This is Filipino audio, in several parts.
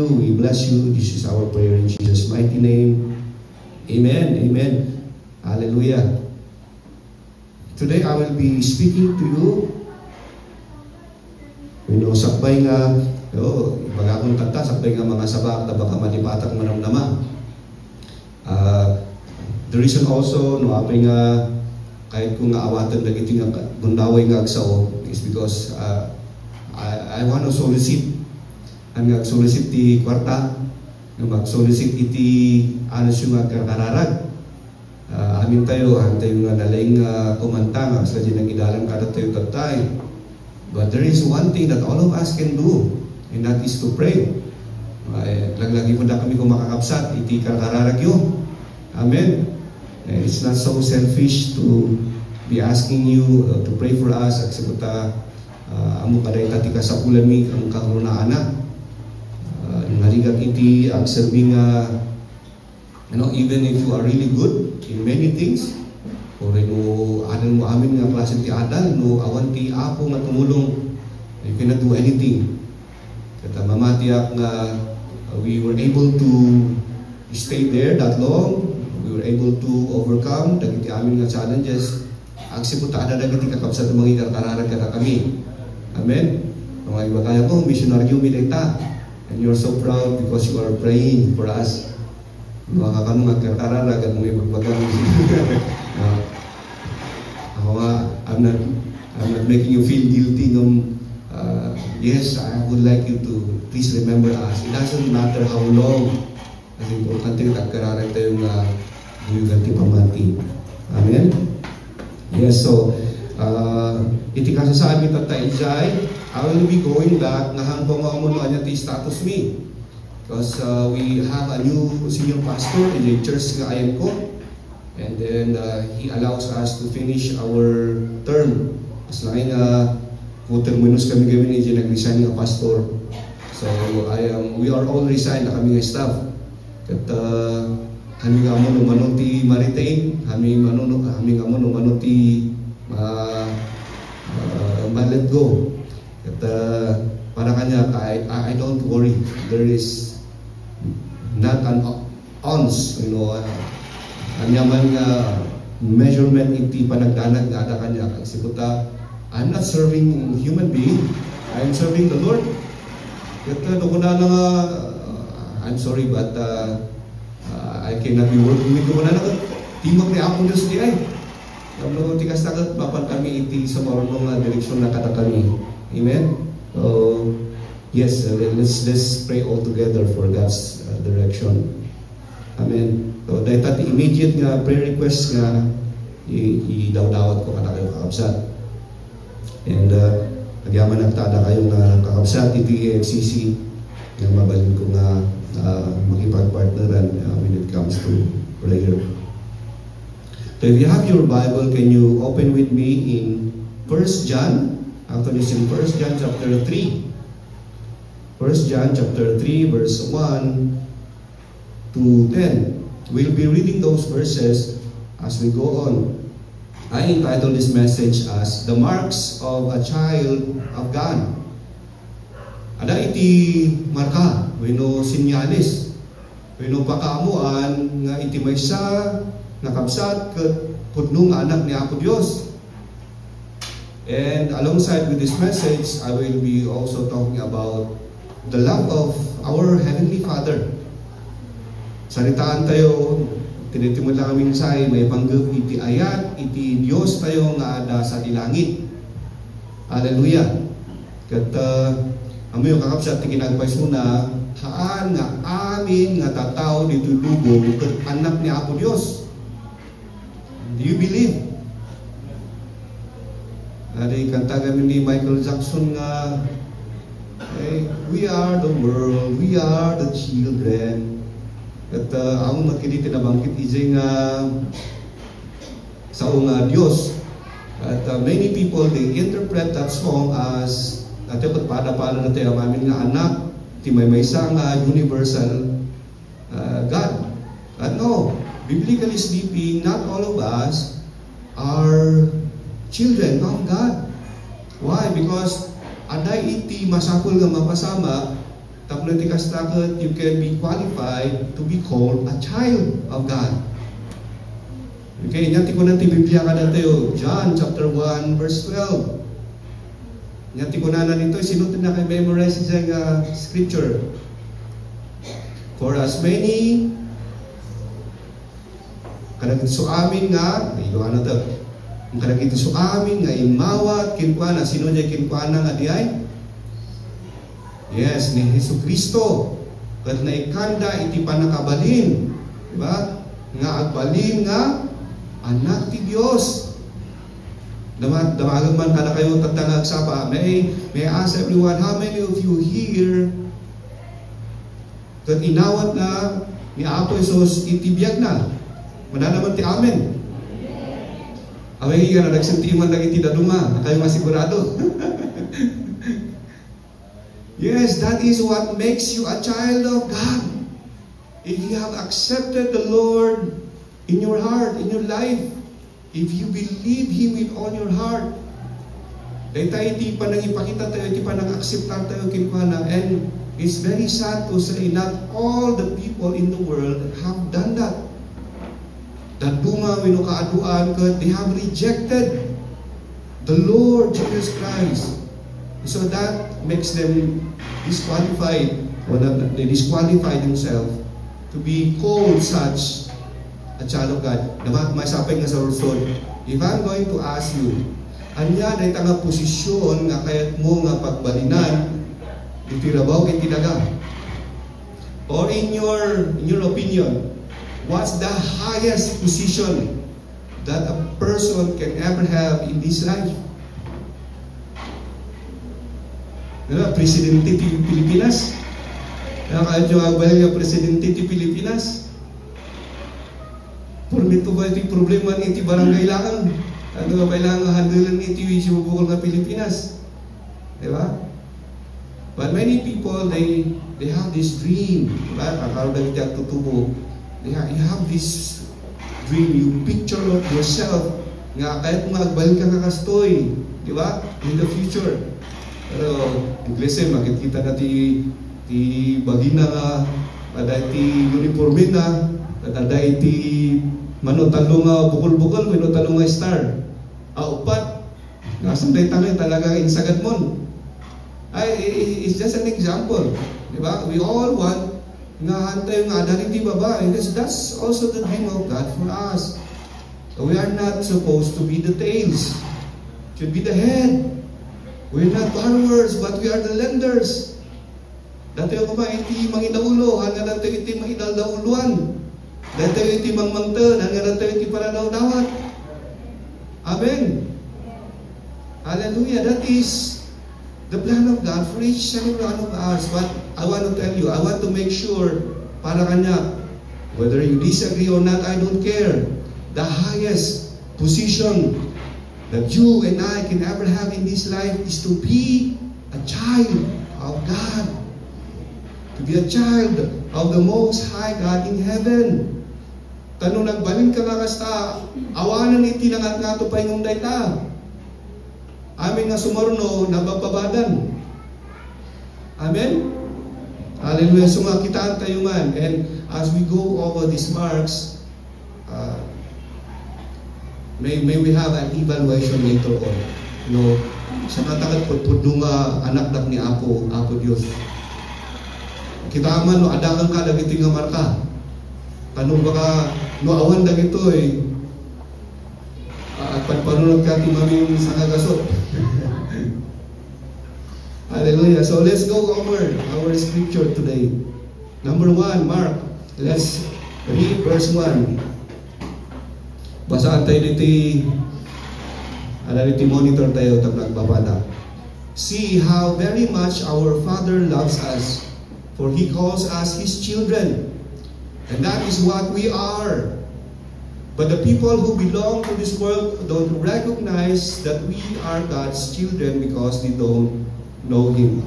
you, we bless you. This is our prayer in Jesus' mighty name. Amen, amen. Hallelujah. Today I will be speaking to you. Sakbay nga, pag akong kanta, sakbay nga mga sabak na baka malipatak manamnama. The reason also, apay nga, kahit kung aawatan na ito nga gundaway nga agsao, is because I want to solicit. Ang mag-solicit ti kwarta, mag-solicit iti anos yung karararag. Amin tayo, nga nalang kumanta nga, sa dinang idalang kada tayo tatay. But there is one thing that all of us can do, and that is to pray. Lagi mo na kami kung makakapsat, iti karararag yun. Amen. It's not so selfish to be asking you to pray for us. Agsabuta, amo kaday tatika sa kulami ang kahruna anak. Narigat iti ang serving even if you are really good in many things, o adan mo amin nga klase ti adal, awan ti apo nga tumulong, you cannot do anything. Kata mamatiyak nga we were able to stay there that long, we were able to overcome dagiti amin nga challenges. Ang siputa ada dagiti kakabsat mga kararag kata kami. Amen. Mga iba kaya ko missionaryo mi dayta. And you're so proud because you are praying for us. Mga kanong magkararag at mga ibagbagang I'm not making you feel guilty. Yes, I would like you to please remember us. It doesn't matter how long. Ang importante nagkararag tayo nga buyugan ti pamati. Amen? Yes, so iti kasasabi tatay Ijay, I will be going back na hanggang mo anya ti status me. Because we have a new senior pastor in the church nga ayan ko. And then he allows us to finish our term. As lang terminus kami gawin ni nag-resign nga pastor. So we are all resigned na kami nga staff. At kami nga mo numano ti Maritain, kami nga mo numano ti let go. At para kanya, I don't worry. There is not an ounce, anyaman nga measurement iti panagdanag nga ada kanya. Kasi puta, I'm not serving human being. I'm serving the Lord. At doon na I'm sorry, but I cannot be working with you. Timag ni akong Diyos di ay. Kapag tikas tagat, mapan kami iti sa marunong direksyon na kata kami. Amen? Yes, let's pray all together for God's direction. Amen. So, dahil tati immediate nga prayer request nga idawdawat ko kada kayo kakabsat. And nagyaman nagtada kayo nga kakabsat iti EFCC nga mabalin ko nga makipag-partneran when it comes to prayer. So if you have your Bible, can you open with me in 1 John? Actually, it's in 1 John chapter 3. 1 John chapter 3, verse 1 to 10. We'll be reading those verses as we go on. I entitled this message as The Marks of a Child of God. Ada iti marka, sinyalis. Pakaamuan nga iti maysa nakabsat ket pudnong anak ni Apo Dios. And alongside with this message, I will be also talking about the love of our Heavenly Father. Salitaan tayo, tinitimod lang aming say, may panggap iti ayat, iti Diyos tayo nga ada sa dilangit. Hallelujah. Kat amoy yung kakapsat, tikinagpay suna, haan nga amin nga tataw dito lubong kat anak ni Apo Diyos. Do you believe? Ada kanta kami ni Michael Jackson nga, we are the world, we are the children. At ang nakiliti na bangkit ijay nga sa nga Diyos. At many people, they interpret that song as natin pada-pada na tayo ang amin nga anak, ti may isang universal God. But no, biblically speaking, not all of us are children of God. Why? Because aday iti masakol nga mapasama tapno ti kastakot, you can be qualified to be called a child of God. Okay, nyati ko na ti Biblia ka na tayo, John chapter 1 verse 12. Nyati ko na nito, sinutin na kayo memorize sa scripture. For as many kanang so amin nga, ano to? Ang kanang ito so amin nga imawat kinkwana, sino niya kinkwana nga diay? Yes, ni Jesucristo. Kat na ikanda iti panakabalin, di ba? Nga agbalin nga anak ti Dios. Damagan man kana kayo tatangag sapa. May ask everyone, how many of you here kat inawat na ni Apo Jesus itibiyag na? Mana naman ti amen. Amen nga na nagsintiman lang iti daduma. Kayo masigurado. Yes, that is what makes you a child of God. If you have accepted the Lord in your heart, in your life, if you believe Him with all your heart, dahil tayo iti pa nang ipakita tayo, iti pa nang akseptan tayo kinkwana. And it's very sad to say, not all the people in the world have done that. Daduma, winukaaduan, they have rejected the Lord Jesus Christ. So that makes them disqualified, or they disqualify themselves to be called such a child of God. May sapay nga sa Rosod, if I'm going to ask you, anya na itang posisyon nga kayat mo nga pagbalinan, itirabaw kay tinaga. Or in your opinion, what's the highest position that a person can ever have in this life? Presidente ti Pilipinas. Kahit yung agbalin nga Presidente ti Pilipinas. Purnito ba iti problema ni iti barangay lang? Ano ba kailangan handulan ni iti sumubukol nga Pilipinas? Diba? But many people, they have this dream. Diba? Kakaro na iti agtutubo. You have this dream. You picture of yourself nga kahit mga agbalin ka kakastoy. Diba? In the future. Pero, Iglesia, makikita na ti bagina nga, pada iti uniforme na, pada iti manutalo nga bukol-bukol, manutalo nga star. Upat, nasan day tanay talaga insagad mon. It's just an example. Diba? We all want nga hantay nga adaling ti babae. That's also the dream of God for us. So we are not supposed to be the tails. Should be the head. We're not borrowers, but we are the lenders. Dati ako iti manginaulo, hanga nato iti mangidaldauluan. Dati iti mangmangtan, hanga nato iti paranawdawat. Amen. Hallelujah. That is the plan of God for each and every one of us. But I want to tell you, I want to make sure, para kanya, whether you disagree or not, I don't care. The highest position that you and I can ever have in this life is to be a child of God. To be a child of the Most High God in heaven. Tanong nagbalin ka nga kasta, awanan iti nangat nga ito pa yung dayta. Amin nga sumarno, nabababadan. Amen? Hallelujah. So makitaan tayo man. And as we go over these marks, may we have an evaluation later on. Sa natakat po nga anak ni Apo Diyos. Kita man, adakan ka dagiti nga marka. Tanong baka, awan dagito at pagpanunod ka ti mami yung sangagasot. Hallelujah. So let's go over our scripture today. Number 1, Mark. Let's read verse 1. Basaan tayo niti monitor tayo tapos nagbabala. See how very much our Father loves us, for He calls us His children. And that is what we are. But the people who belong to this world don't recognize that we are God's children because they don't know Him.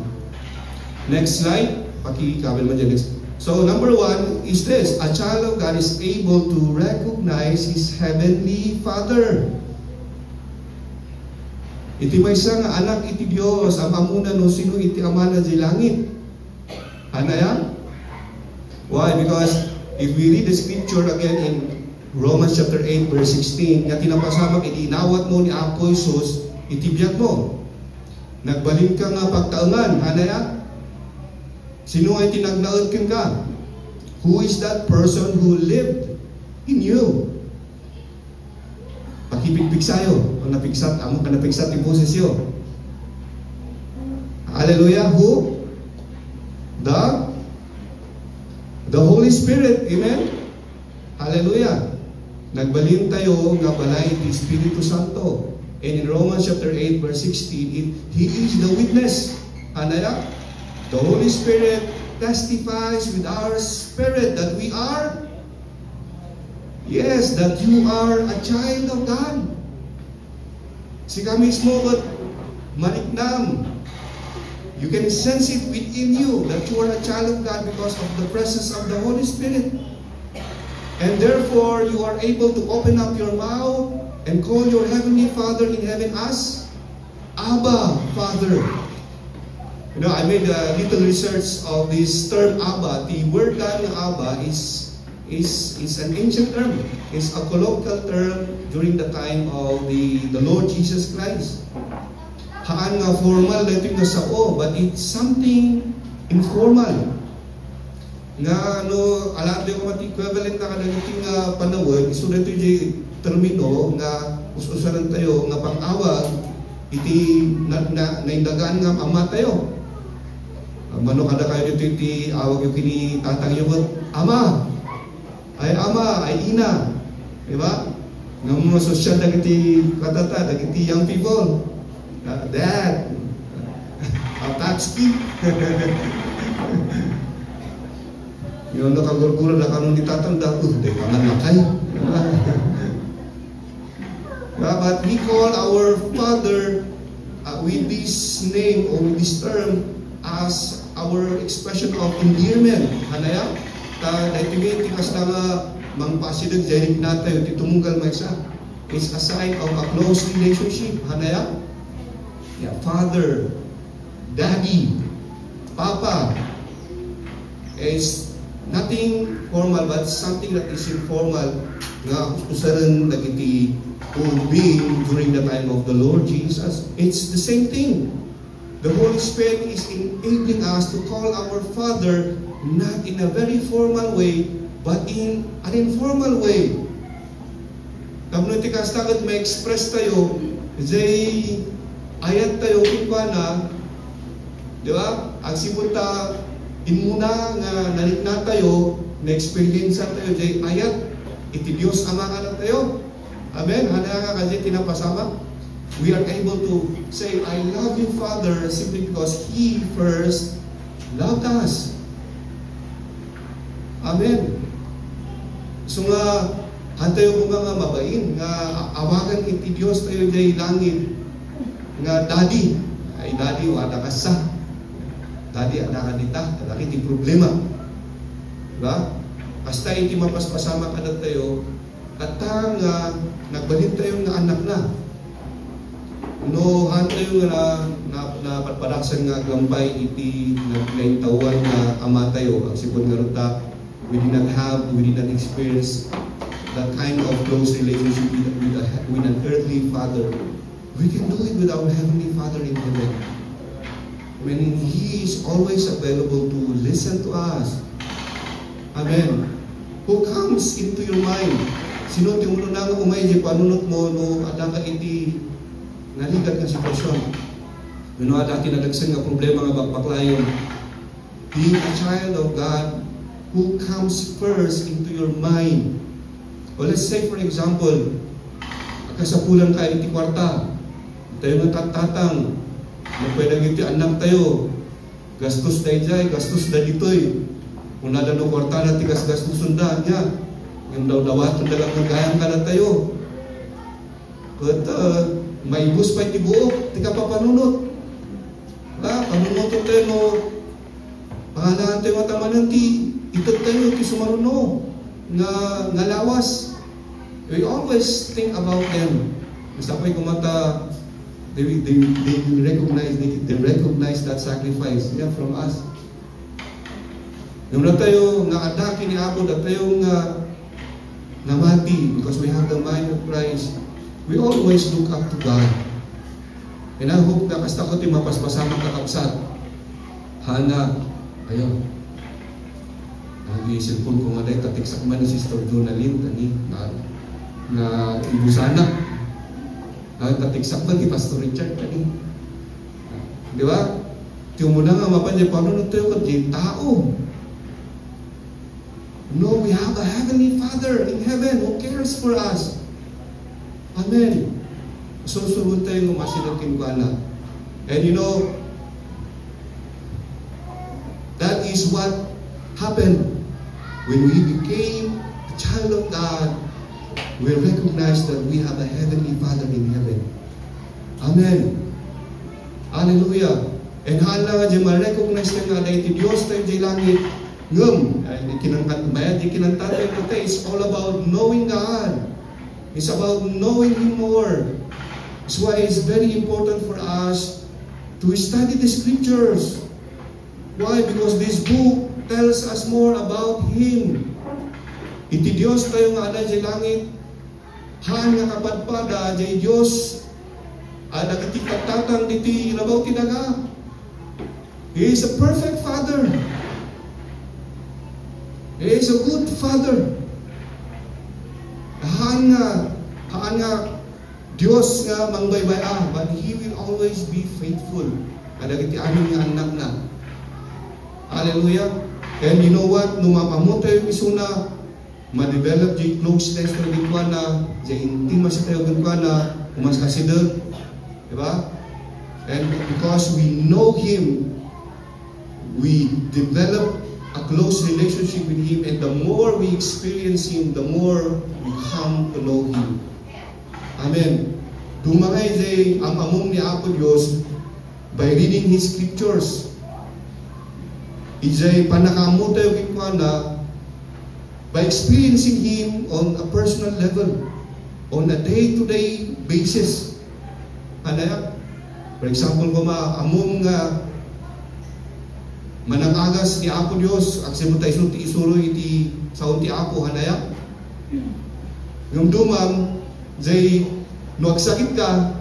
Next slide. Pakikabel mo dyan. So number 1 is this. A child of God is able to recognize his heavenly Father. Iti may nga anak iti Diyos, ang amuna no sino iti amana di langit. Ano yan? Why? Because if we read the scripture again in Romans chapter 8 verse 16, nga tinapasamak itinawat mo ni Apo Jesus, itibiyag mo. Nagbalin ka nga pagtaungan. Ano yan? Sino ay tinagnaod ka? Who is that person who lived in you? Pakipigpig sayo. Kung napigsat, amo ka napigsat yung boses yo. Hallelujah. Who? The Holy Spirit. Amen? Hallelujah. Nagbalin tayo nga balay ni Espiritu Santo. And in Romans chapter 8 verse 16, He is the witness. Ano yan? The Holy Spirit testifies with our spirit that we are, yes, that you are a child of God. Sika mismo ba't maniknam? You can sense it within you that you are a child of God because of the presence of the Holy Spirit. And therefore, you are able to open up your mouth and call your Heavenly Father in heaven as Abba, Father. You know, I made a little research of this term Abba. The word Abba is an ancient term. It's a colloquial term during the time of the Lord Jesus Christ. Haan nga formal na ito yung sao, but it's something informal. Nga alam din ko equivalent na kanang panawag, iso na ito yung termino nga ususaran tayo nga pang-awag iti naindagaan nga ama tayo. Mano kada kayo dito iti awag yung kini tatang yung ama, ay ina, di ba? Nga mga sosyal na iti katata, na iti young people, dad, tatski. Yung nakagurgura na kanong itatanda, di ka nga nakay. But we call our Father with this name or with this term as our expression of endearment. Hanaya? Naitibig tikas na nga mangpasidog jarik natin, titumugal may isa. It's a sign of a close relationship. Hanaya? Yeah, Father, Daddy, Papa. Is nothing formal but something that is informal nga usaran nagiti being during the time of the Lord Jesus. It's the same thing. The Holy Spirit is enabling us to call our Father not in a very formal way but in an informal way. Kamno ti kastagat may express tayo jay ayat tayo kung di ba? Ang sipunta inmuna nga nalikna tayo, na-experience tayo, jay ayat, iti Diyos Ama ka na tayo. Amen? Hana nga kasi tinapasama. We are able to say, I love you, Father, simply because He first loved us. Amen? So nga, hantayo ko nga mabain, nga awagan iti Diyos tayo jay langit, nga Daddy, ay Daddy, wala ka sa. Tadi ada kanita, ada kiti problema. Diba? Basta iti mapaspasama ka na tayo, at nga nagbalin tayo nga anak na. No, han tayo na patpadasan nga gambay iti naglaintawan nga ama tayo. Ang sipon nga ruta, we did not experience that kind of close relationship with an earthly father. We can do it with our Heavenly Father in heaven. When He is always available to listen to us. Amen. Who comes into your mind? Sino ti uno na nga umay di panunot mo no ada ka iti naligat nga sitwasyon. No ada ti nalagsan nga problema nga bakbaklayon. Being a child of God, who comes first into your mind? Well, let's say for example, kasapulan ka iti kwarta. Tayo nga tatang pwedeng iti anak tayo, gastos na ijay, gastos na ditoy. Kung nada no kwarta na tigas gastos sunda niya, yung daw-dawaton na lang magayang ka na tayo. But may bus pa iti buok, tika pa panunot. Panunot tayo no, pangalaan tayo matamanan ti, itag tayo ti sumaruno, nga lawas. We always think about them. Masapay kumata, they recognize that sacrifice from us. Yung na tayo nga adaki ni Apo, na tayo nga namati, because we have the mind of Christ, we always look up to God. And I hope na kasta ko ti mapaspasama kakapsat. Hana, ayaw. Nag-i-cellphone ko nga dahil tatiksak man ni Sister Jonalyn, tani, na ibusana. Tatiksak man ni Pastor Richard, tani. Di ba? Tiyo mo na nga mapanya, paano na tayo kati tao? No, we have a Heavenly Father in heaven who cares for us. Amen. Susunod tayo ng masinakin ko na. And you know, that is what happened when we became a child of God. We recognize that we have a Heavenly Father in heaven. Amen. Hallelujah. And hala nga dyan ma-recognize na nga na iti Diyos tayo dyan langit. Ngum, kinantatay ko tayo. It's all about knowing God. It's about knowing Him more. That's why it's very important for us to study the Scriptures. Why? Because this book tells us more about Him. Iti Diyos tayo nga na dyan langit. Haan nga kapadpada dyan Diyos. Nagkatipagtatang diti nabaw tinaga. He is a perfect Father. He is a good Father. Haan nga Diyos nga mangbaybay but He will always be faithful. Kadagiti amin nga anak na. Hallelujah. And you know what? Nung mapamutay yung isuna, ma-develop yung closeness na gitwa na, yung intimacy tayo gitwa na, umas kasidog. Diba? And because we know Him, we develop a close relationship with Him, and the more we experience Him, the more we come to know Him. Amen. Dumangay day ang among ni Apo Diyos by reading His Scriptures. Ijay panakamutay yung na by experiencing Him on a personal level, on a day-to-day basis. Ano? For example, kung among manangagas ni Apo Diyos, akse mo tayo isuro iti sa unti Apo, hanaya? Yung dumam, jay, nuagsakit ka,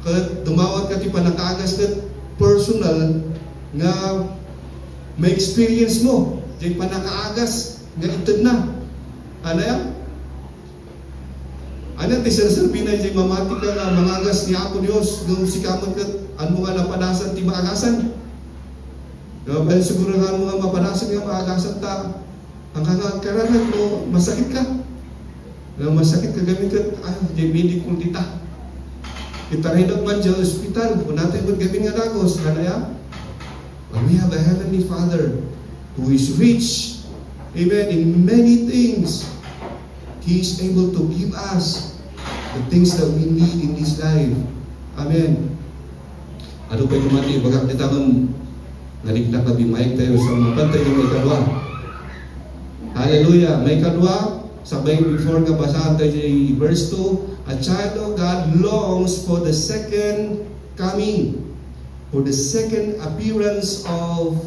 kat dumawat ka ti panangagas kat personal, nga may experience mo, jay panangagas, nga itad na. Hanaya? Ano ti sinasabi na jay mamati ka nga mangagas ni Apo Diyos, nung sikamot kat, ano nga napanasan ti maagasan? Dahil siguro nga mo nga mapanasan nga maagasan ta, ang kakakaranan mo, masakit ka. Masakit ka gamit ka, di medical tita. Kita rin man dyan hospital, kung natin kung gamit nga dagos, hanaya? But we have a Heavenly Father who is rich, amen, in many things. He is able to give us the things that we need in this life. Amen. Ano pa yung mati, bagak kita kang nalignak na bimayag tayo sa mapantay ng may kadwa. Hallelujah. May kadwa, sabay before nga basahan tayo yung verse 2, a child of God longs for the second coming, for the second appearance of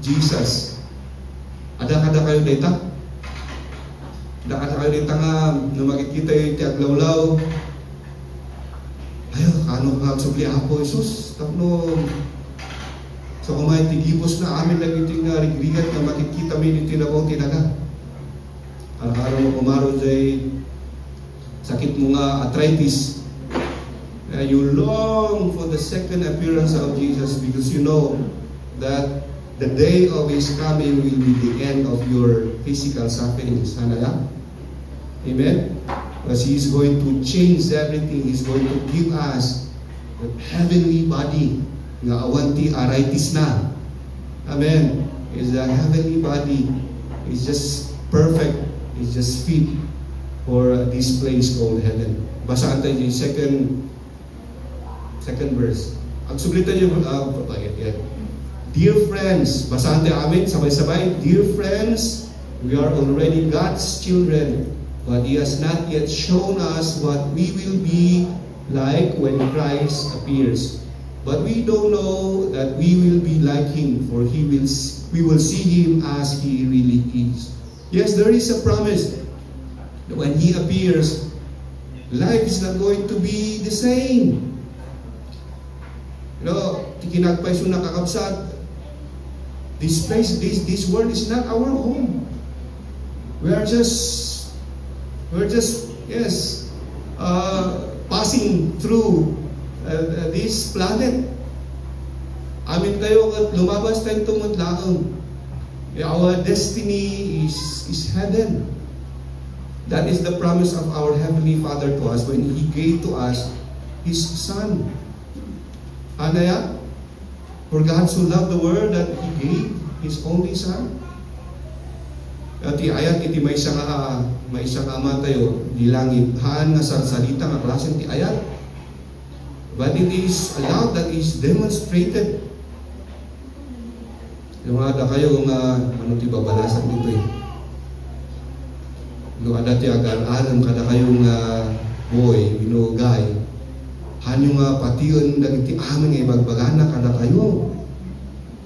Jesus. Ada-ada kayo dito? Ada-ada kayo dito nga na makikita yung tiaglawlaw. Ayaw, kano nga subli ako, Jesus, tapno. So kung may tigibos na amin lang yung rigrigat na makikita mo yung tinabang tinaga. Araw mo kumaro dyan, sakit mo nga arthritis. You long for the second appearance of Jesus because you know that the day of His coming will be the end of your physical sufferings. Hanaya? Amen? Because He is going to change everything. He is going to give us the heavenly body. Nga awanti arthritis na. Amen. Is the heavenly body is just perfect. It's just fit for this place called heaven. Basahan tayo yung second verse. Ang suglitan yung dear friends, basahan tayo amin sabay-sabay. Dear friends, we are already God's children, but He has not yet shown us what we will be like when Christ appears. But we don't know that we will be like Him, for we will see Him as He really is. Yes, there is a promise that when He appears, life is not going to be the same. You know, tikinagpay so nakakabsat. This place, this world is not our home. We are just, yes, passing through this planet. Amin kayo at lumabas tayo tumadlaang. Our destiny is heaven. That is the promise of our Heavenly Father to us when He gave to us His Son. Anaya? For God so loved the world that He gave His only Son. At ayat iti may isang ama tayo di langit. Haan nga salita nga klaseng ti ayat. But it is a love that is demonstrated. Yung ada kayo nga ano ti babalasan dito eh. Yung ada ti agal-alam kada kayong boy, binugay. Hanyo nga patiyon dagiti amin nga ibagbagana kada kayo.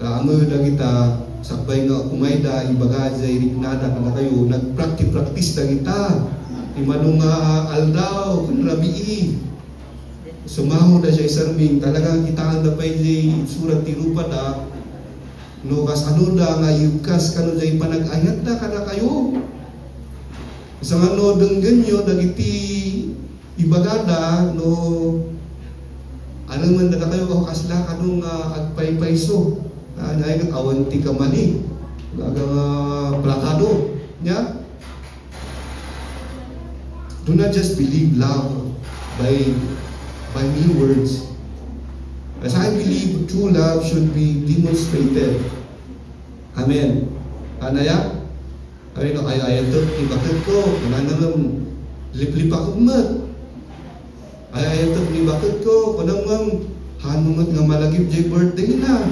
Kaamo dagita sakbay nga kumayda ibaga jay riknada kada kayo nagpractice dagita. Imano nga aldaw kun rabii. Sumaho da siya isarming talagang kitaan da pay jay surat ti rupa da. No kas ano da nga yukas kano jay panag-ayat da kada kayo. Sa ano denggen nyo dagiti ibagada no ano man da kayo ako kasla kanong agpay-payso naay awan ti kamali gagang plakado nya. Do not just believe love by mere words. As I believe true love should be demonstrated. Amen. Anaya? Ay no, ay ito, ibakit ko, kanang liplipak umat. Ay ito, ibakit ko, kanang hanungat nga malagip jay birthday na.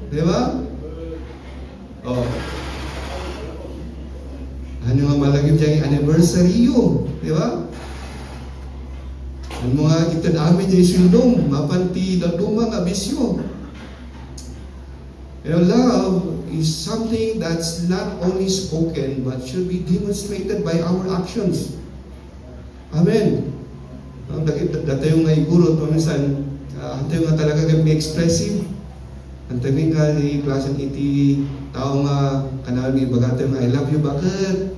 Di ba? Oh. Ano nga malagip jay anniversary yo. Di ba? Ang mga itadami jay sundong, mapanti daduma nga bisyo. You know, love is something that's not only spoken but should be demonstrated by our actions. Amen. Dati yung naiguro ito minsan, ito yung talaga kami expressive. Ang tabi nga ni klasan iti tao nga kanal ni bagate yung I love you, bakit?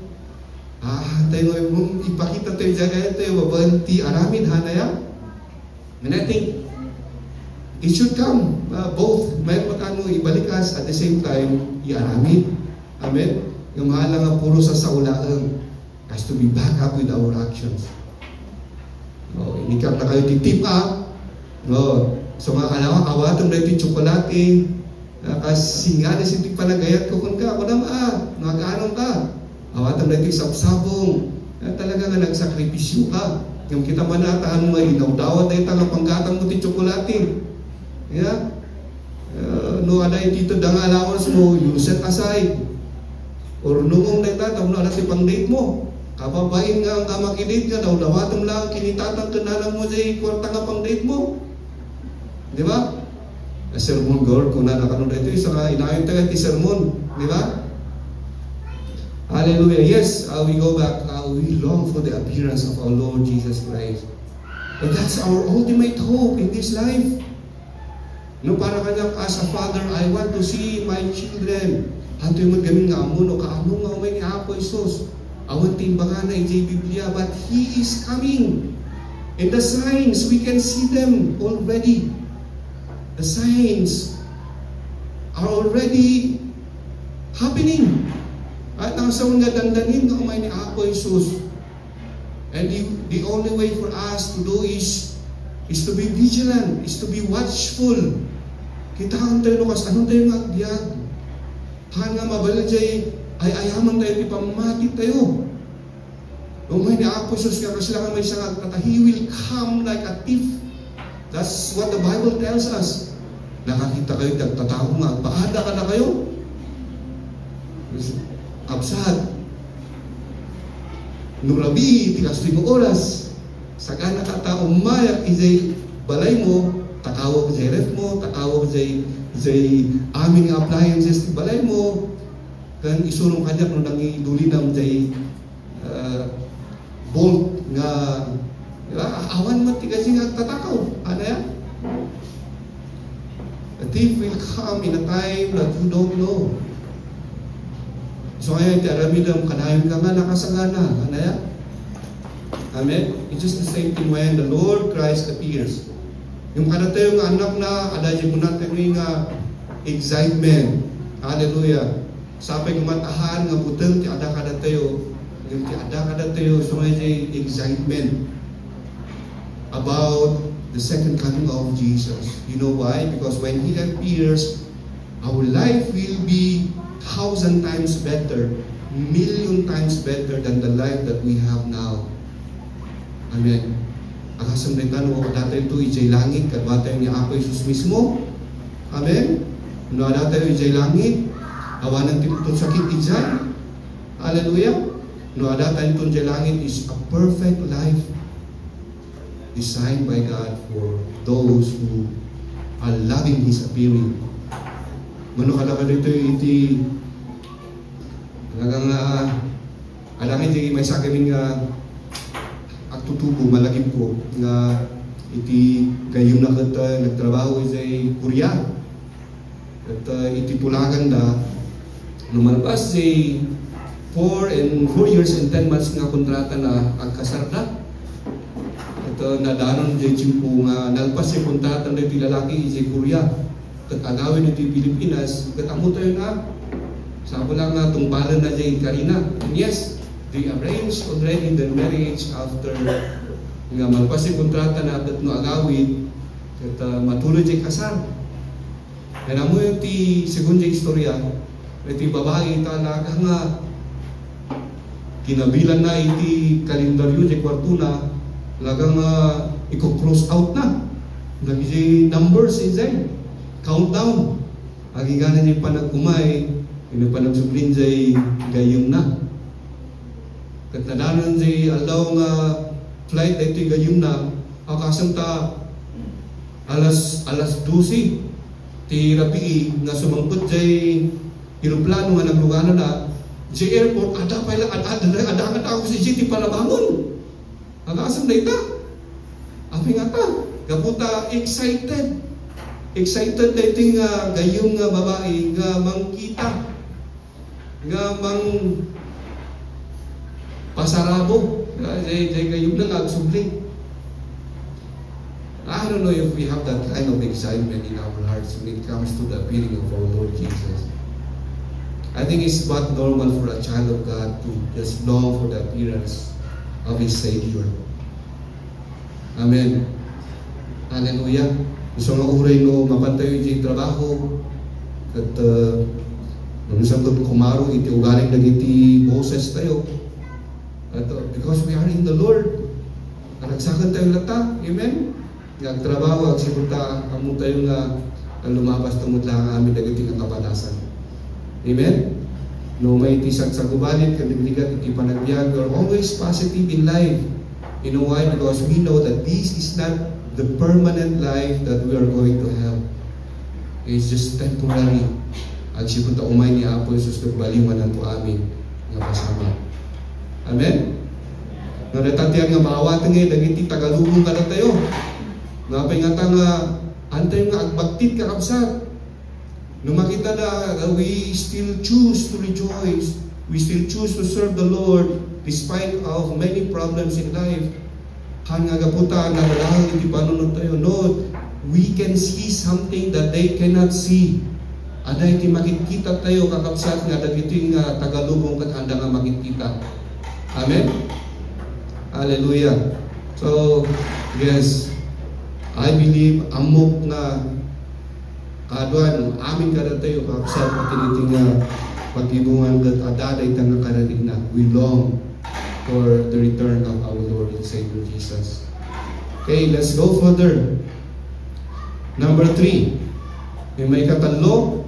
Tayo nga ipakita tayo dyan, tayo babanti aramin, hanaya. And I think it should come both may magkano ibalikas at the same time iaramid. Amen. Yung mahal nga puro sa saulaang has to be back up with our actions. Inikap na kayo titip so mga alawa awatan na iti tsokolate kasinga na sinti panagayat ko kung ka ako naman nagaanong ka awatan na iti sapsabong talaga nga nagsakripisyo ka yung kita manatahan mo ay inawdawat na itang panggatang mo iti tsokolate. Yeah. No ada dito dang allowance mo, you set aside. Or nungong na itataw na natin pang date mo. Kababain nga ang kamakidate nga daw, lawatang lang kinitatang kanalang mo sa kwarta nga pang date mo. Di ba? Sermon girl, kung nanakanong na ito, isa nga inayon tayo iti sermon. Di ba? Hallelujah. Yes, we go back. We long for the appearance of our Lord Jesus Christ. And that's our ultimate hope in this life. No, para kanya, as a father, I want to see my children. Hato yung magamin nga mo, no, kaano nga umay ni Apo Isos. Awan timbangan na ijay Biblia, but He is coming. And the signs, we can see them already. The signs are already happening. At ang sa mga dandanin nga umay ni Apo Isos. And the only way for us to do is to be vigilant, is to be watchful. Kita ang tayo lukas, anong tayo nga agbyag? Han nga mabalad jay, ay ayaman tayo, ipamati tayo. Umay ni Apo Isos nga kasi lang may sangat at He will come like a thief. That's what the Bible tells us. Nakakita kayo, tagtatao nga, paada ka na kayo. Absad. Nung labi, tikas 5 oras. Sagana ka tao mayak, izay balay mo, takawag jay ref mo, takawag jay say aming appliances ti balay mo kan isulong kanya no nang idulinam say bolt nga awan mo ti kasi nga tatakaw ano yan. A thief will come in a time that you don't know. So ngayon ti aramidam kanayon ka nga nakasangana ano yan. Amen. It's just the same thing when the Lord Christ appears. Yung kada tayo nga anak na adayay mo natin nga excitement. Hallelujah. Sapay kumatahan nga butang ti ada kada tayo. Yung ti ada kada tayo so may excitement about the second coming of Jesus. You know why? Because when He appears, our life will be 1,000 times better, 1,000,000 times better than the life that we have now. Amen. Akasam rin tanong ko dati ito ijay langit kadwa tayo ni Apo Jesus mismo. Amen. No ada tayo ijay langit awanan tinutun sakit ijay. Hallelujah. No ada tayo tinutun ijay langit is a perfect life designed by God for those who are loving His appearing. Mano kalaka dito iti talagang alangin di may sakimin nga tutubo malagim ko nga iti gayong na kata nagtrabaho sa Korea at iti tulagan na lumalabas sa 4 years and 10 months nga kontrata na agkasar na at nadanon sa chimpo nga nalpas sa kontrata na iti lalaki sa Korea at agawin iti Pilipinas at amo tayo na sabo lang nga tungpalan na sa Karina. And yes, they arranged already the marriage after nga malpas yung kontrata na atat no agawid at matuloy yung kasal. Kaya mo yung ti segunda istorya iti babae talaga nga kinabilan na iti kalendaryo di kwarto na talagang i-cross out na nag-i numbers inside countdown agiganan yung panagkumay yung panagsublin jay gayong na katadanan si aldaw nga flight na ito gayong na akasang ta alas 12 ti rapi nga sumangkot jay aeroplano nga naglugano na sa airport ada pa ilang ada ako si GT palabangon akasang na ita api nga ta kaputa excited na ito nga gayong nga babae nga mangkita nga mang pasarabo jay gayong lang agsubling. I don't know if we have that kind of excitement in our hearts when it comes to the appearing of our Lord Jesus. I think it's but normal for a child of God to just long for the appearance of His Savior. Amen. Hallelujah. Gusto nga uray no mapantayo yung trabaho at nung isang kumaro iti ugaling nagiti boses tayo at because we are in the Lord nagsakan tayo lata. Amen. Nagtrabaho at sipunta amo tayo nga ang lumabas tumod lang amin nagiti nga kapanasan. Amen. No may tisag sa gubalit kandigligat iti panagbiag. We are always positive in life. You know why? Because we know that this is not the permanent life that we are going to have. It's just temporary. At sipunta umay ni Apo Jesus nagbaliwanan po amin nga pasama. Amen. Nga natatiyang nga maawatan ngayon nagiti tagalubong ka na tayo. Nga pingata nga antay nga agbagtit ka kapsat. Nung makita na we still choose to rejoice, we still choose to serve the Lord despite of many problems in life. Han nga gaputa na dahil iti panunod tayo. No, we can see something that they cannot see. Ada iti makikita tayo kakapsat nga dagiti nga tagalubong kat anda nga makikita. Amen. Hallelujah. So, yes, I believe amok na kaduan amin kada tayo kakapsat pati nga pagtibungan kat adaday tanga karadig na. We long for the return of our Lord and Savior Jesus. Okay, let's go further. Number 3. May katalo.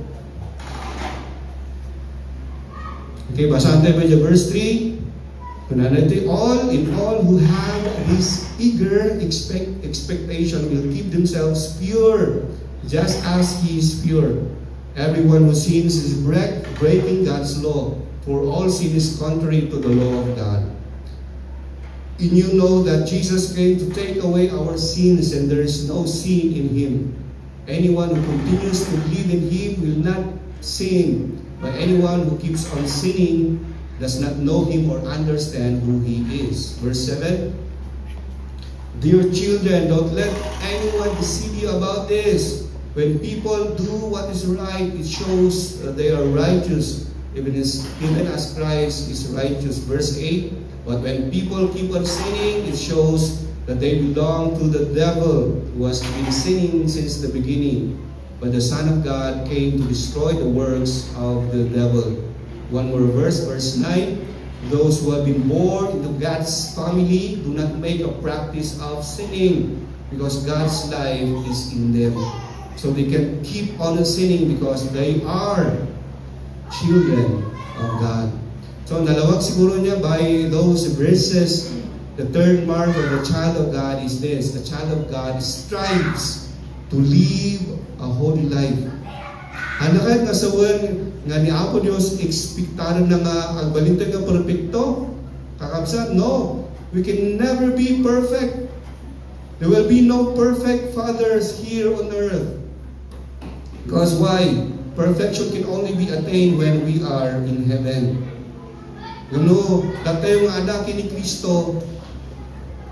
Okay, basahan tayo ba verse 3. All in all who have this eager expectation will keep themselves pure just as He is pure. Everyone who sins is breaking God's law, for all sin is contrary to the law of God. And you know that Jesus came to take away our sins, and there is no sin in Him. Anyone who continues to believe in Him will not sin, but anyone who keeps on sinning does not know Him or understand who He is. Verse 7, Dear children, don't let anyone deceive you about this. When people do what is right, it shows they are righteous, even as Christ is righteous. Verse 8, but when people keep on sinning, it shows that they belong to the devil, who has been sinning since the beginning. But the Son of God came to destroy the works of the devil. One more verse, verse 9. Those who have been born into God's family do not make a practice of sinning, because God's life is in them. So they can keep on sinning because they are children of God. So nalawag siguro niya by those verses. The third mark of a child of God is this: the child of God strives to live a holy life. Anakad nga sawan nga ni Apo Dios ekspektaran na nga agbalintay nga perfecto. Kakabsat, no, we can never be perfect. There will be no perfect fathers here on earth. Because why? Perfection can only be attained when we are in heaven. You know, datayo nga ada kini Kristo,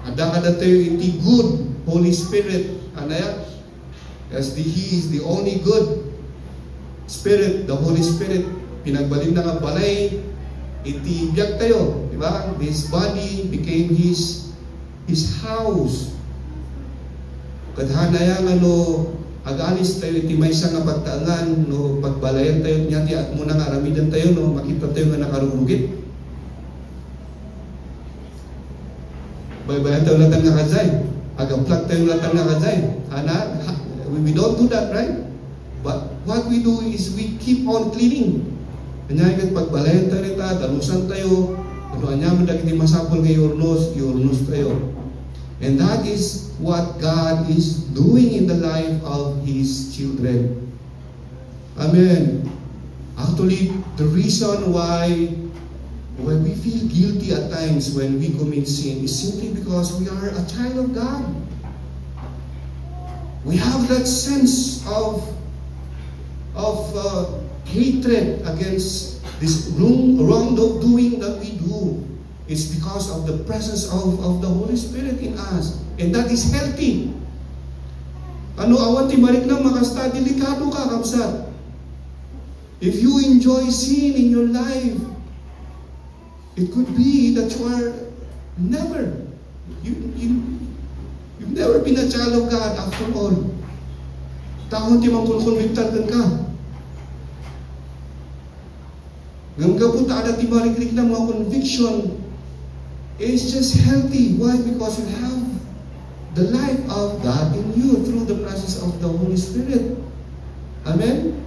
ada ka datayo iti good Holy Spirit, anaya? As He is the only good Spirit, the Holy Spirit, pinagbalin na nga balay, iti biyak tayo, di ba? This body became His house. Kadhanaya nga no, agalis tayo iti maysa nga pagtaangan no, pagbalayan tayo niya ti at muna nga aramidan tayo no, makita tayo nga nakarugugit. Baybayan tayo latang nga kadzay, agaplak tayo latang nga kadzay. We don't do that, right? But what we do is we keep on cleaning. Kanya kat pagbalayan tayo nita, dalusan tayo, ano anyaman dagiti masapol nga iurnos tayo. And that is what God is doing in the life of His children. Amen. Actually, the reason why we feel guilty at times when we commit sin is simply because we are a child of God. We have that sense of hatred against this wrongdoing that we do. It's because of the presence of the Holy Spirit in us. And that is healthy. Ano awan ti marik lang makasta, delikado ka, kapsat. If you enjoy sin in your life, it could be that you are you've never been a child of God after all. Taon ti mangkulkonviktar ka. Ngam kapunta ada ti marik na mga conviction. It's just healthy. Why? Because you have the life of God in you through the presence of the Holy Spirit. Amen?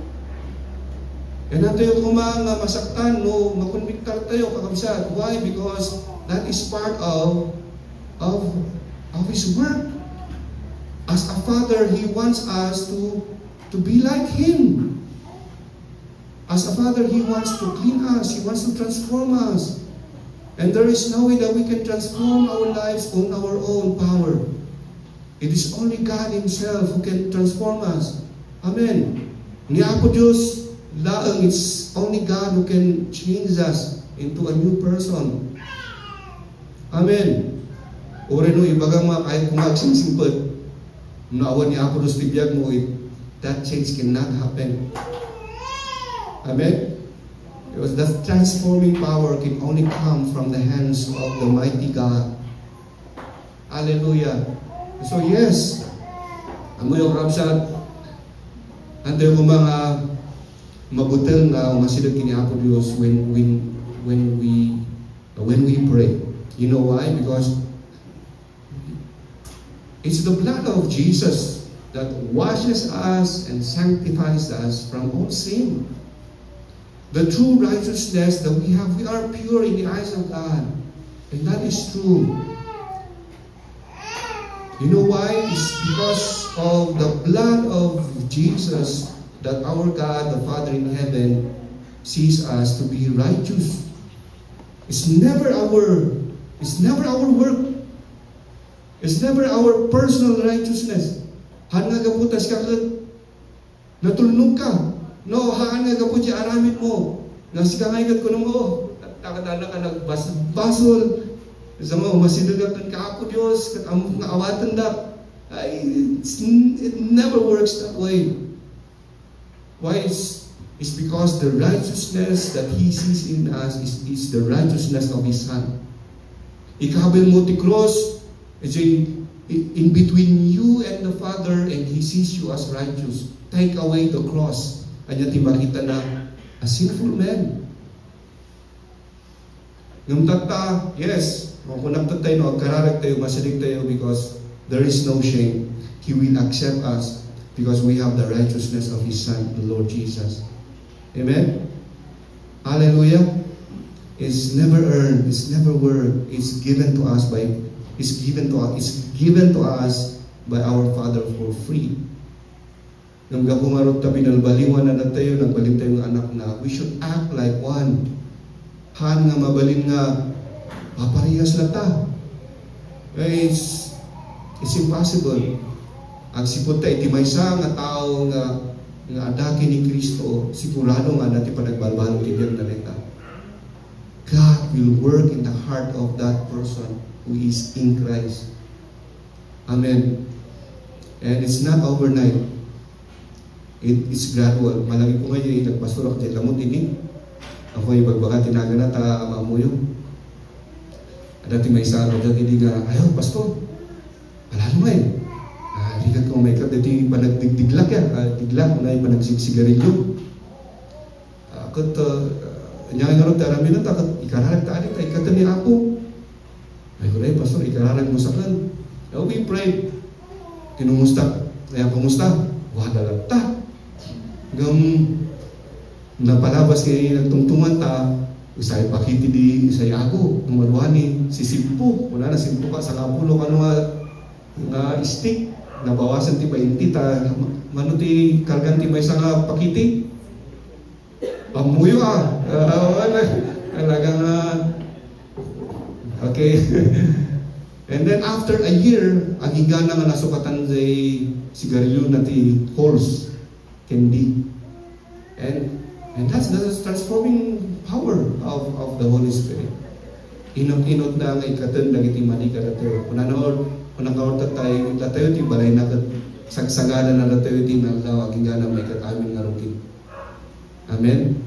And natin yung mga masaktan, no, makonviktar tayo, kakabsat. Why? Because that is part of His work. As a Father, He wants us to be like Him. As a Father, He wants to clean us. He wants to transform us. And there is no way that we can transform our lives on our own power. It is only God Himself who can transform us. Amen. Ni Apo Diyos, laang, it's only God who can change us into a new person. Amen. Ore no, ibagang mga kahit kung magsingsingpot, naawan ni Apo Diyos tibiyag mo, that change cannot happen. Amen. Because that transforming power can only come from the hands of the mighty God. Hallelujah. So yes, amo yung kapsat, antay mo mga mabutel na umasidag kini Apo Diyos when we pray. You know why? Because it's the blood of Jesus that washes us and sanctifies us from all sin. The true righteousness that we have, we are pure in the eyes of God. And that is true. You know why? It's because of the blood of Jesus that our God, the Father in heaven, sees us to be righteous. It's never our work. It's never our personal righteousness. Han nga gaputas ka natulnog ka. No, haan nga gaput siya aramid mo. Nang sikangaygat ko nung takadala ka nagbasol. Sa mga masinugat ka ako Diyos, kat amok nga awatan da. It never works that way. Why? It's because the righteousness that He sees in us is the righteousness of His Son. Ikabil mo ti cross, in between you and the Father, and He sees you as righteous. Take away the cross. Kanya ti makita na a sinful man. Ngam tata, yes, kung nagtatay no, kararag tayo, masalig tayo because there is no shame. He will accept us because we have the righteousness of His Son, the Lord Jesus. Amen? Hallelujah. It's never earned, it's never worked. It's given to us by our Father for free. Nang gapumarot tabi nalbaliwan na tayo, nagbalin tayo ng anak na, we should act like one. Han nga mabalin nga, paparehas na ta. It's impossible. Ang sipot tayo, iti maysa nga tao nga adaki ni Kristo, sigurado nga natin panagbalbalo tibiyag na neta. God will work in the heart of that person who is in Christ. Amen. And it's not overnight. It's gradual. Malagi ko ngayon, nagpasurok dyan lamot ini. Ako yung bagbaka tinaga na ta maamuyo. Dati may saro, dati di nga, ayaw, pastor. Alalo mo eh. Ligat ko may dati panagdigdiglak yan. Diglak, na yung panagsigsigarilyo. Akot, niya nga rin tarami na takot, ikararag ta alit, ikata ni ako. Ay ko rin, pastor, ikararag mo sa kan. We prayed. Tinumusta. Kaya kumusta? Wala ta. Hanggang napalabas kayo nagtungtungan ta, isa'y pakiti di, isa'y ako, tumaluhani, si Simpo, wala na Simpo ka, sa kapulo ka nga stick, nabawasan ti 20 ta, manuti kargan ti may sa pakiti, pamuyo wala, talagang, okay. And then after a year, ang higana nga nasukatan say sigarilyo na ti horse, candy. And that's the transforming power of the Holy Spirit. Inot na nga ikatan dagiti mani ka tayo. Unang kaorta tayo ti balay na sagsagana na tayo ti nalaw agingana may katamin nga rukin. Amen.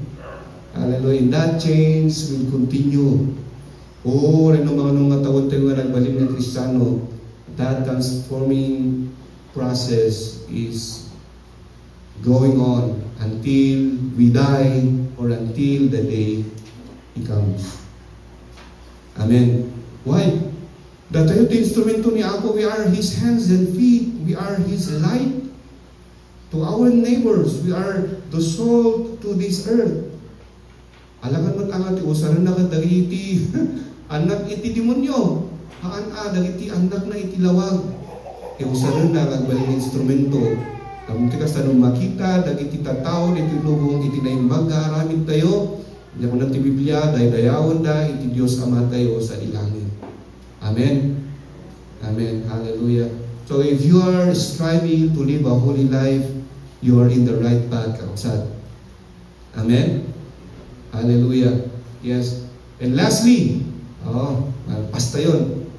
Hallelujah. And that change will continue. Reno mga nung tawon tayo nga nagbalim ng Kristiyano, that transforming process is going on until we die or until the day He comes. Amen. Why? Datayo ti instrumento ni Ako, we are His hands and feet. We are His light to our neighbors. We are the salt to this earth. Alakan mo't ang ati usaran na kadagiti anak iti demonyo. Haan dagiti anak na iti lawag. Usaran na kagbaling instrumento. Kamunti ka sa nung makita, dagiti tataw, iti lubong, iti naimbag, haramid tayo. Hindi ko ng ti Biblia, daydayawon da, iti Diyos Ama tayo sa ilangin. Amen. Amen. Hallelujah. So if you are striving to live a holy life, you are in the right path, kausad. Amen. Hallelujah. Yes. And lastly, pasta yun.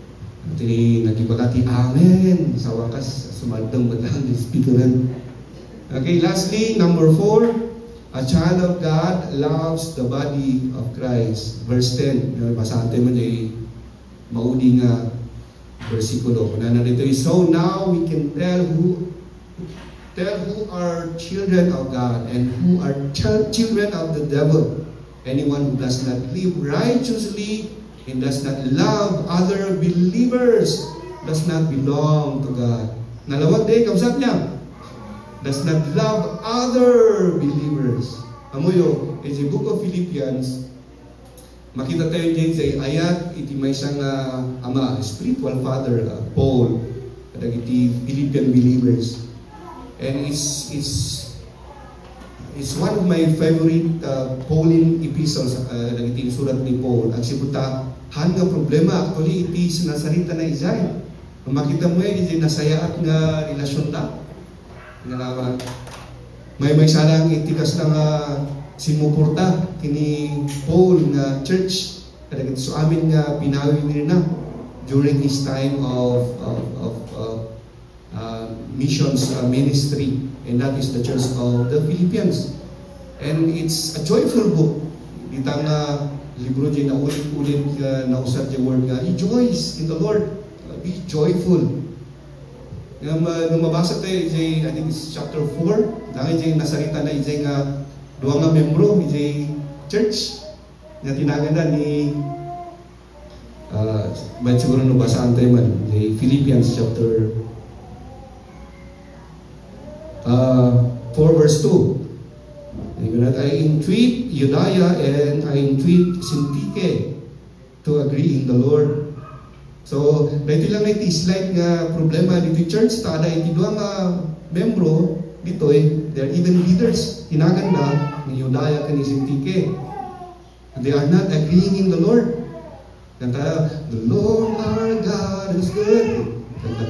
Nagibagati, Amen. Sa wakas, sumadang badang speakeran. Okay, lastly, number 4, a child of God loves the body of Christ. Verse 10, basante mo niya maudi nga versikulo. So now we can tell who are children of God and who are children of the devil. Anyone who does not live righteously and does not love other believers does not belong to God. Nalawag day, kausap niya. Does not love other believers. Amoyo, in the book of Philippians, makita tayo dyan sa ayat, iti may isang ama, spiritual father, Paul. kadagiti Philippian believers. And it's one of my favorite Pauline epistles, dagiti surat ni Paul. Ang sibuta, han nga problema actually iti sinasarita na Isay. Makita mo iti nasayaat nga relasyon na. Nga may sarang iti kas nga simuporta kini Paul nga church kadagiti so amin nga pinawi na during his time of missions ministry, and that is the church of the Philippians. And it's a joyful book. Itang libro dyan na ulit-ulit na usad yung word nga, rejoice in the Lord. Be joyful. Nung mabasa tayo, I think it's chapter 4, dahil dyan nasarita na dyan nga duwa nga membro, dyan church, na tinagan na ni ba't siguro nabasaan tayo man, Philippians chapter 4 verse 2. I entreat Euodia and I entreat Syntyche to agree in the Lord. So, dito lang na iti slide nga problema dito church, tada iti duwa nga membro dito they're even leaders. Tinagan na ni Euodia and ni Syntyche. They are not agreeing in the Lord. Kanta, the Lord our God is good.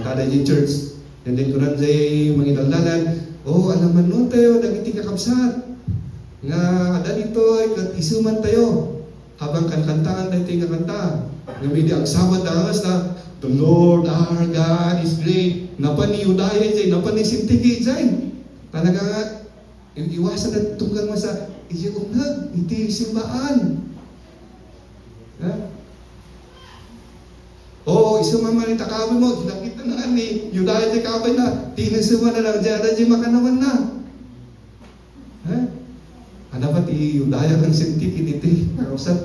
Kanta yung church. And then kunan jay manginaldalan, alam man nun tayo, nagiti kakabsat. Nga, ada dito, isuman tayo. Habang kankantaan tayo nga kanta. Nga may di agsawad na angas na, the Lord our God is great. Napan ni Euodia jay, napan ni Syntyche jay. Talaga nga, iwasan na tunggal masa, iyagumnag, iti simbaan. Ha? Isumaman ita kawin mo, nakita na ni Euodia jay kawin na, tinasuman na lang dyan, jay makanawan na. Ha? Ano ba ti Euodia kang Syntyche iti? Karusat.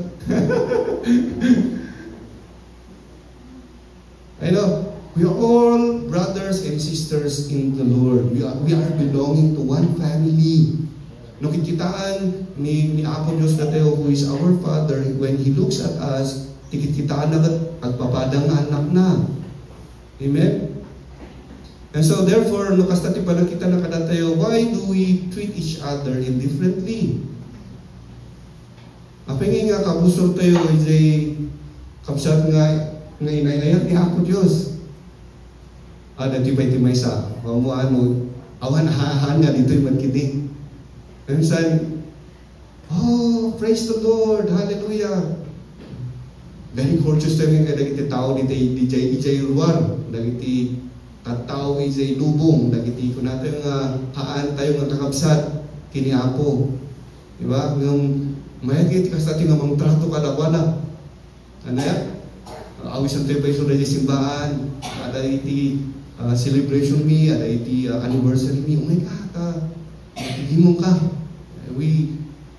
I know, we are all brothers and sisters in the Lord. We are belonging to one family. No kikitaan ni Apo Diyos na tayo, who is our Father, when He looks at us, tikitaan na pagpapadang anak na. Amen? And so therefore, no kastati pa nakita na kada tayo, why do we treat each other indifferently? Apengay nga kabusor tayo, kabsat nga inayayat ni Apo Diyos. Natibay-timay sa, mamuan mo, awan hahan nga dito yung magkinig. And minsan, praise the Lord, hallelujah. Very courteous tayo nga dagiti tao dito, ijay ruwar, dagiti tao ijay lubong, dagiti ko natin nga haan tayo nga kakabsat, kini Apo. Diba? Ngam, mayagit kasati nga mang trato kadakwana. Ano yan? Awisan tayo ba iso na simbahan, ada iti celebration me, ada iti anniversary me, oh my God, himong ka.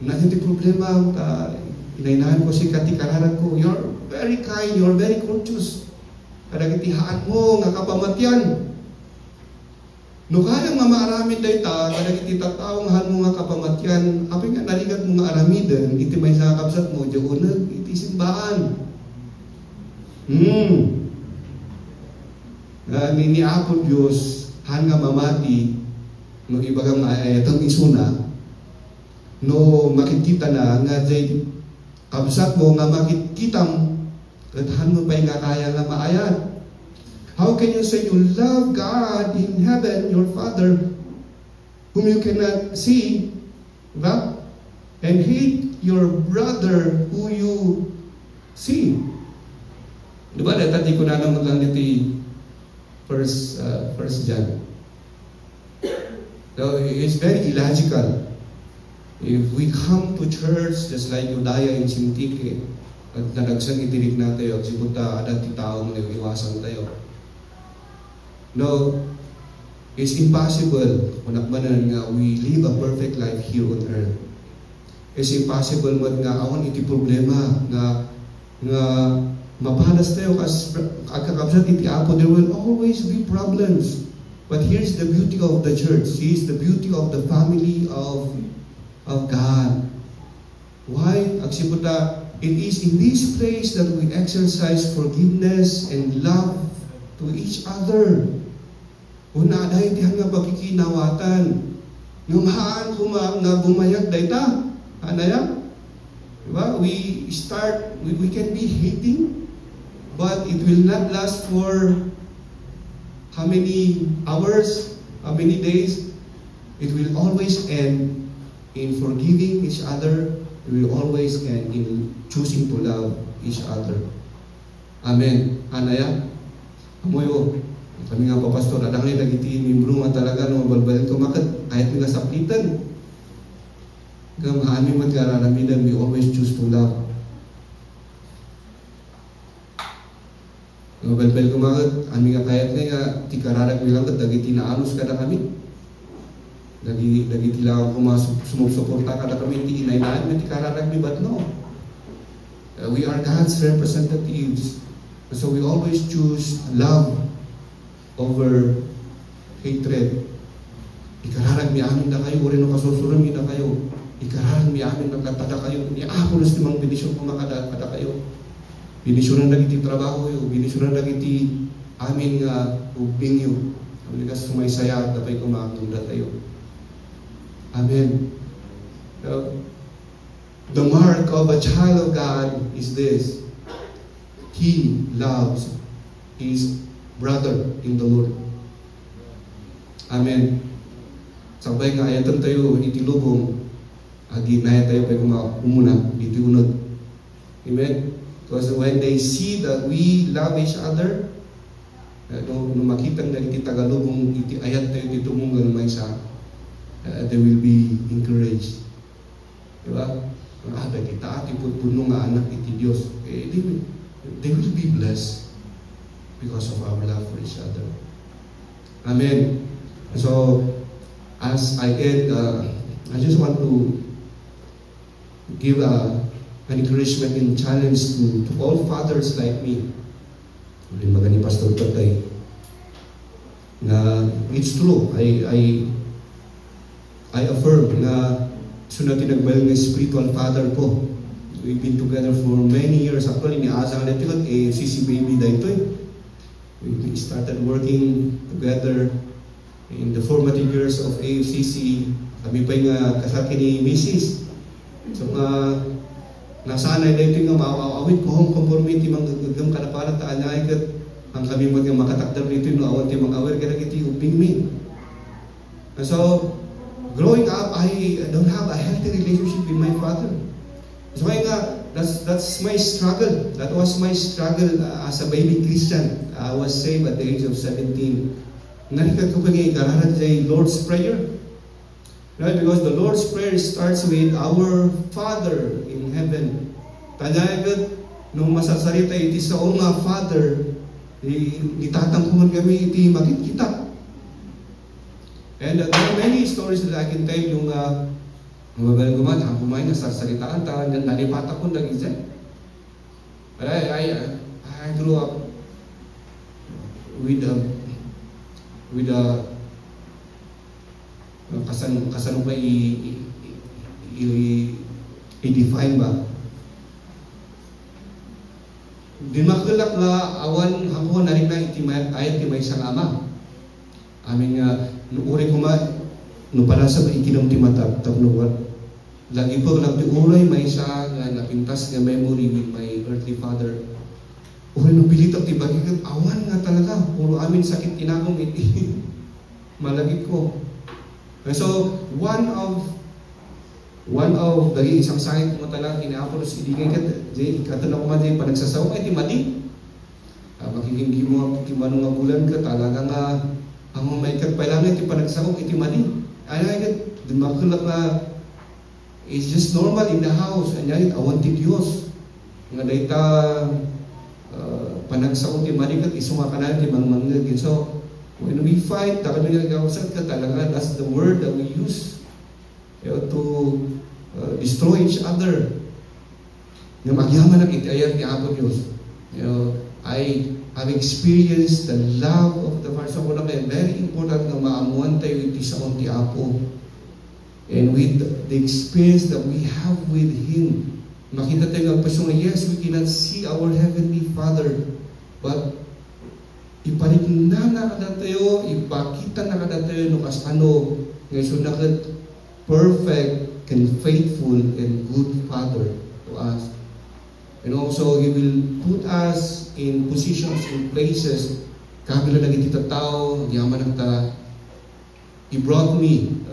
Natin iti problema, inainahan ko si katikararan ko, you're very kind, you're very courteous. Kadagitihaan mo, nga kapamatyan. No kayang nga maaramid dahi ta, kadagiti tataong han mo nga kapamatyan, apay nga narigat mo nga aramiden, iti may sakapsat mo, diyagunag, iti simbahan. Ni Apo Diyos, han nga mamati, no ibagang ayatang isuna, no makikita na nga jay kabsat mo nga makikitam, kathan mo pa nga kaya nga maayat. How can you say you love God in heaven, your Father, whom you cannot see, diba? And hate your brother who you see? Diba? Dati ko na naman lang dito first John. So it's very illogical. If we come to church just like Euodia and Syntyche, at nadagsang itinig na tayo, sibuta adat taong iwasan tayo. No, it's impossible kung nakbanan nga we live a perfect life here on earth. It's impossible man nga awan iti problema nga mapalas tayo kas kakabsat iti Apo. There will always be problems. But here's the beauty of the church. Here's the beauty of the family of God. Why? Agsiputa, it is in this place that we exercise forgiveness and love to each other. Una, dahil dihan nga pagkikinawatan. Ngamaan kuma nga bumayag dayta. Anaya? Diba? We can be hating, but it will not last for how many hours, how many days. It will always end in forgiving each other. It will always end in choosing to love each other. Amen. Anaya? Amoyo. Kami nga pa pastor, adang ni nagiti membro nga talaga no balbalin ko makat ayat nga saplitan. Gam amin man kararamidan, we always choose to love. Nga balbal ko makat, amin nga kayat nga ti kararag bilang kat dagiti naanos kada kami. Dagiti lang ako sumusuporta kada kami ti inaynaan nga ti kararag ni but no. We are God's representatives. So we always choose love over hatred. Ikararag mi amin na kayo, rin o kasusuran mi na kayo. Ikararag mi amin na katada kayo. Ni ako nas limang binisyon kung makada kayo. Binisyonan na iti trabaho yo, binisyonan na iti amin nga ubing yo. Amin nga sumaysaya, tapay kumakunda tayo. Amen. The mark of a child of God is this. He loves his brother in the Lord. Amen. Sabay nga ayatan tayo itilubong aginaya tayo kay umuna dito unod. Amen. Because when they see that we love each other, nung makita na iti tagalubong iti ayat tayo dito mong may sa they will be encouraged. Diba? Ada kita ati puno nga anak iti Dios. They will be blessed because of our love for each other. Amen. So, as I end, I just want to give an encouragement and challenge to all fathers like me. Ulit magani Pastor Patay. Na it's true. I affirm na sunod tinagbal ng spiritual father ko. We've been together for many years. Actually, niasang natin lang, CC baby dahito eh. We started working together in the formative years of AFCC. Kami pa yung kasaki ni Mrs. So, nasanay dahito nga maawawit ko hong conformity mga gagam kanapalat taanay kat ang kami mo yung makatakdar dito yung awan ti mga aware kaya kiti uping me. And so, growing up, I don't have a healthy relationship with my father. So that's my struggle. That was my struggle as a baby Christian. I was saved at the age of 17. Narikat ko pa nga ikararan sa Lord's Prayer. Right? Because the Lord's Prayer starts with our Father in heaven. Tanyagat, nung masasarita iti sa o nga Father, itatangkungan kami iti makikita. And there are many stories that I can tell yung mabalang guman, ang kumain na sarsaritaan, nalipata ko nag-isip. But I grew up with kasanong pa i-define ba? Di makulak na awan ako na rin na ayat ti may isang ama. Amin nga, uri ko nupanasa ba ikinom ti matap tapnuwat. Lagi po lang ti uray may isa nga napintas nga memory with my earthly father. Uri nung pilitap ti bagigat, awan nga talaga. Puro amin sakit tinakong iti. Malagit ko. So, one of dagi isang sakit mo talaga kinaapos idigay kat ikatanaw ko man panagsasaw ay ti madi. Makikindi mo kimano nga bulan ka talaga nga ang may katpailangan iti panagsaw iti madi. Ay dumakulak na it's just normal in the house. Anyay awan ti Dios. Nga dayta panagsaw ti madi kat isunga kanan ti mangmangag. So when we fight, takad nga gawasat ka talaga, that's the word that we use to destroy each other. Nga magyaman ang itayat ni Apo Diyos. I have experienced the love of the Father. So very important na maamuan tayo iti sa ti Apo. And with the experience that we have with Him, makita tayo ng pasyon na yes, we cannot see our Heavenly Father, but iparigna na kada tayo, ipakita na kada tayo no kas ano, ngayon na perfect and faithful and good Father to us. And also, He will put us in positions, in places, kabila na kita tao, yaman ang ta. He brought me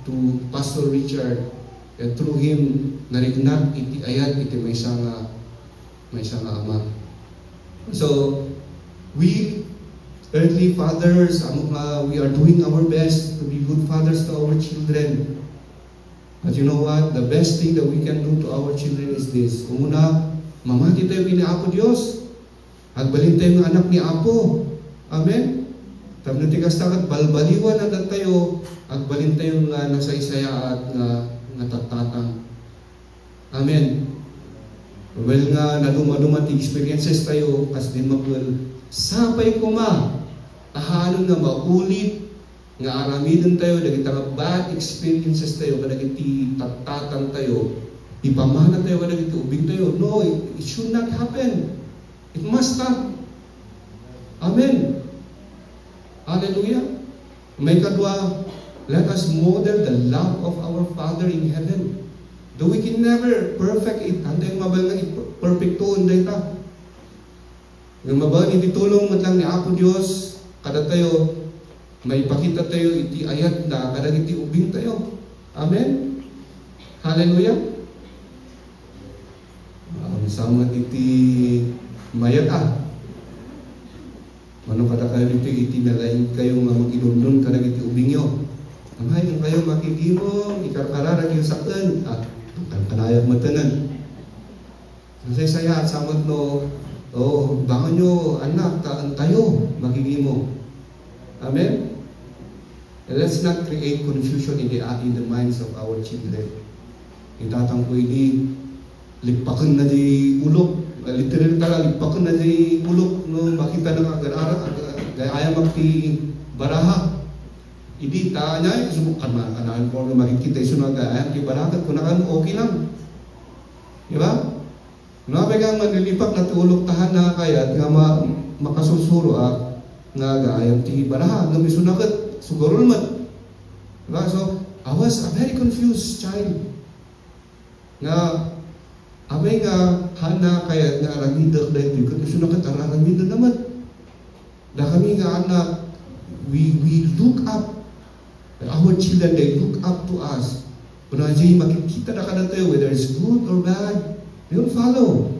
to Pastor Richard, and through him, narignat iti ayat iti may sanga ama. So, we, earthly fathers, we are doing our best to be good fathers to our children. But you know what? The best thing that we can do to our children is this. Kung una, mamati tayo kini Apo Diyos. Agbalin tayo ng anak ni Apo. Amen? Tabnatigas takat, balbaliwan na tayo, agbalin tayo nga nasaysaya at nga tatatang. Amen? Well nga, naduma-dumati experiences tayo, kas din magwal, sapay ko ahanon nga maulit, nga aramidon tayo, dagiti nga bad experiences tayo, kadagiti tatatang tayo, ipamana tayo, kadagiti ubing tayo. No, it should not happen. It must stop. Amen. Hallelujah. May kadwa, let us model the love of our Father in heaven. Though we can never perfect it, hantay mabal nga perfectoon day ta. Yung mabal, ititulong matlang ni Apo Diyos, kada tayo, may pakita tayo, iti ayat na, kada iti ubing tayo. Amen? Hallelujah. Sama iti mayat Mano kada kayo dito iti nalain kayo nga mag-inundon kada iti ubing nyo. Amay yung kayo makikimong, ikarkararag yung saklan. Kanayag matanan. Kasi saya at samad no, bangan nyo, anak, taan tayo, makikimo. Amen? And let's not create confusion in the minds of our children. Itatang ko ini, lipakan na di ulok. Literal tala, lipakan na di ulok. No, makita na agar-ara, gaya magti baraha. Idi tanya, subukan makanan ko na makikita iso na gaya, di baraha, kunakan okay lang. Diba? Nabi kang manlilipak na tulog tahan na kaya, nga makasusuro nga gaya, ti baraha, nga misunakat, sugurul mat. Diba? So, I was a very confused child. Nga, abay nga, hana kaya nga arangidak na ito, kung misunakat, arangidak naman. Da kami nga anak, we look up. Our children, they look up to us. Kung makikita na ka na tayo, whether it's good or bad, they will follow.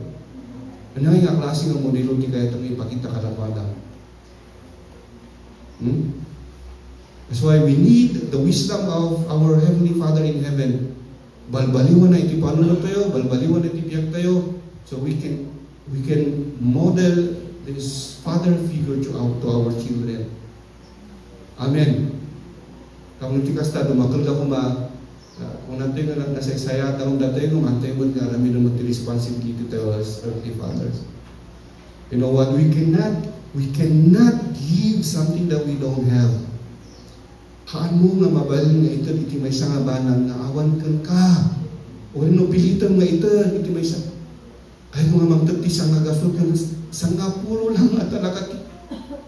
Ano nga klase ng modelo di kaya itong ipakita ka na pada? That's why we need the wisdom of our Heavenly Father in heaven. Balbaliwan na iti paano na tayo, balbaliwan na iti biyak tayo, so we can model this father figure to our children. Amen. Kamu tikas ta dumakal ka kung natin nga nasaysaya taong datay kung natin mo nga namin naman the responsibility to us earthly fathers. You know what? We cannot give something that we don't have. Haan mo nga mabalin nga ito, iti may sangabanan nga awan kan ka. O no pilitan nga ito, iti may sang. Kaya nga magtagti sang nagasot ka, sangapulo lang at talaga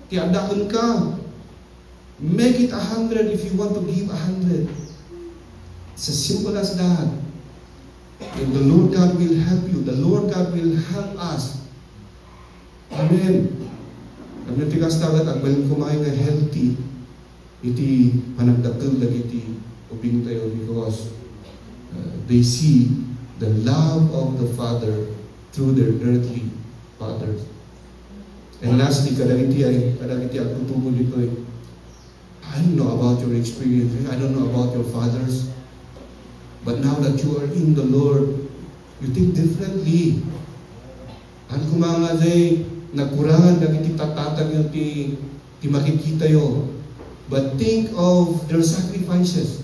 tiadakan ka. Make it 100 if you want to give 100. It's as simple as that. And the Lord God will help you. The Lord God will help us. Amen. Kami tigas tagat ang baling kumain nga healthy. Iti panagdakil lang iti ubing tayo because they see the love of the Father through their earthly fathers. And lastly, kadagiti ang tutubo dito I don't know about your experience. I don't know about your fathers. But now that you are in the Lord, you think differently. Ang kumanga day, nagkurangan na iti tatatag yung ti makikita yo. But think of their sacrifices.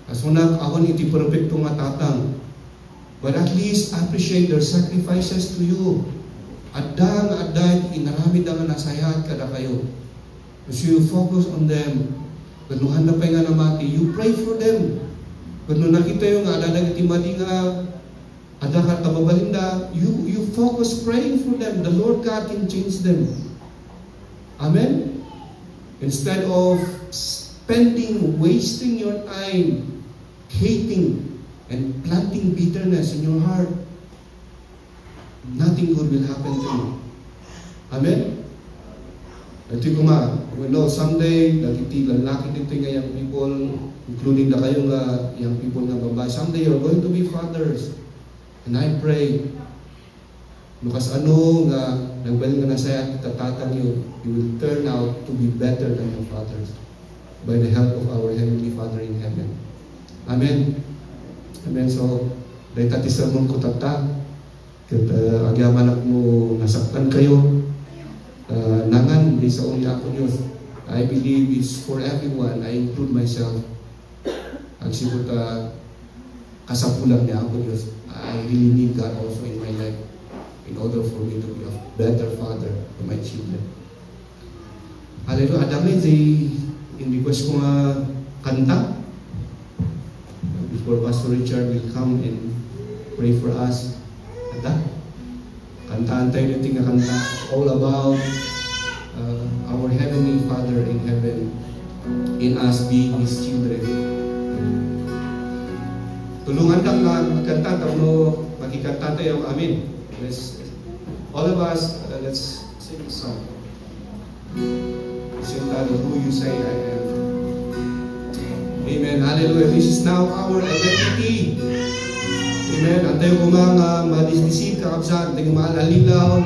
As unak awan iti perfecto nga tatang. But at least appreciate their sacrifices to you. Adda inaramid nga nasayat kada kayo. As you focus on them, kung handa pa nga namati, you pray for them. Kung nakita yung adadag iti mati nga, adakar kababalinda, you focus praying for them. The Lord God can change them. Amen? Instead of wasting your time hating and planting bitterness in your heart, nothing good will happen to you. Amen? Ito ko nga, we know someday, lalaki dito nga young people, including na kayo nga young people nga babae, someday you're going to be fathers. And I pray, lukas ano nga, nagbalik nga nasaya at tatatang you will turn out to be better than your fathers by the help of our Heavenly Father in heaven. Amen. Amen. So, dahil tatisar mong kutata, kaya agyaman ako mo nasaktan kayo, nangan, di sa unya ako nyo. I believe it's for everyone. I include myself. Ang sipot kasapulang niya ako Diyos. I really need God also in my life in order for me to be a better father to my children. Hallelujah. Adamay, in-request ko nga kanta. Before Pastor Richard will come and pray for us. Kantaan tayo natin nga kanta all about our Heavenly Father in heaven, in us being His children. Tulungan lang na magkanta, tapos magkikanta tayo. Amen. All of us, let's sing a song. Sing that who you say I am. Amen. Hallelujah. This is now our identity. Amen. Antay ko mga madisdisid kakabsat, antay ko maalalilaw.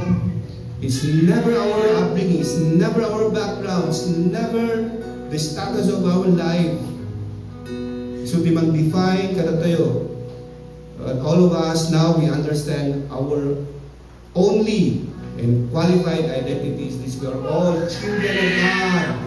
It's never our upbringing, it's never our background, it's never the status of our life. So di mag-define kada tayo. But all of us now, we understand our only and qualified identities. We are all children of God.